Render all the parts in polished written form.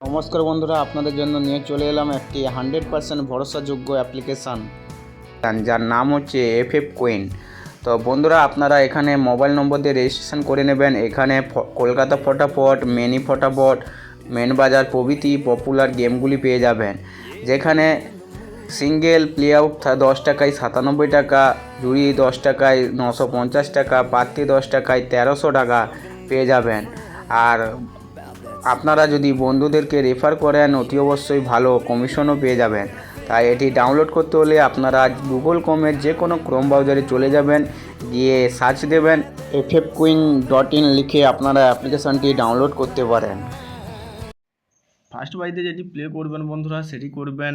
নমস্কার বন্ধুরা, আপনাদের জন্য নিয়ে চলে এলাম একটি 100% ভরসাযোগ্য অ্যাপ্লিকেশান যার নাম হচ্ছে এফএফ কুইন। তো বন্ধুরা, আপনারা এখানে মোবাইল নম্বর দিয়ে রেজিস্ট্রেশন করে নেবেন। এখানে কলকাতা ফটাফট, মেনি ফটাফট, মেন বাজার প্রভৃতি পপুলার গেমগুলি পেয়ে যাবেন, যেখানে সিঙ্গেল প্লে আউট 10 টাকায় 97 টাকা, জুড়ি 10 টাকায় 950 টাকা, প্রার্থী 10 টাকায় 1300 টাকা পেয়ে যাবেন। আর আপনারা যদি বন্ধুদেরকে রেফার করেন অতি অবশ্যই ভালো কমিশনও পেয়ে যাবেন। তাই এটি ডাউনলোড করতে হলে আপনারা গুগল ক্রোমের যে কোনো ক্রোম ব্রাউজারে চলে যাবেন, গিয়ে সার্চ দেবেন ffqueen.in লিখে আপনারা অ্যাপ্লিকেশানটি ডাউনলোড করতে পারেন। ফার্স্ট বাইতে যেটি প্লে করবেন বন্ধুরা, সেটি করবেন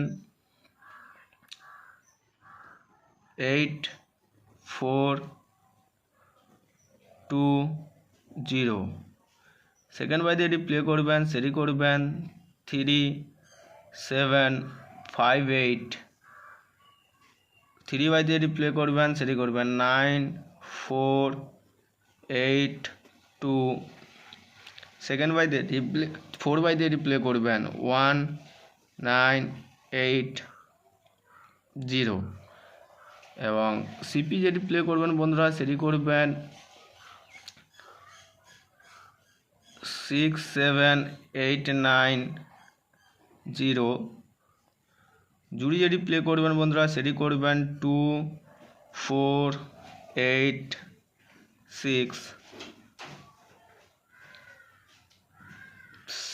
8420। সেকেন্ড বাইতে যেটি প্লে করবেন সেটি করবেন 3758। থ্রি বাইতে যেটি প্লে করবেন সেটি করবেন 9482। সেকেন্ড বাইতে ফোর বাইতে যেটি প্লে করবেন 1980। এবং সিপি যেটি প্লে করবেন বন্ধুরা সেটি করবেন 67890। জুড়ি যেটি প্লে করবেন বন্ধুরা সেটি করবেন 2486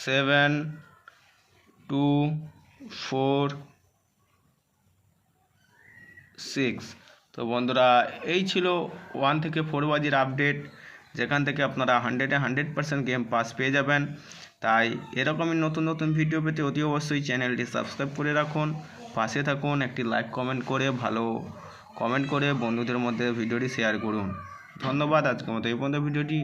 7246। তো বন্ধুরা, এই ছিল 1 থেকে 4 বাজির আপডেট, যেখান থেকে আপনারা 100% গেম পাস পেয়ে যাবেন। তাই এরকমই নতুন নতুন ভিডিও পেতে অতি অবশ্যই চ্যানেলটি সাবস্ক্রাইব করে রাখুন, পাশে থাকুন, একটি লাইক কমেন্ট করে ভালো কমেন্ট করে বন্ধুদের মধ্যে ভিডিওটি শেয়ার করুন। ধন্যবাদ। আজকের মতো এই পর্যন্ত ভিডিওটি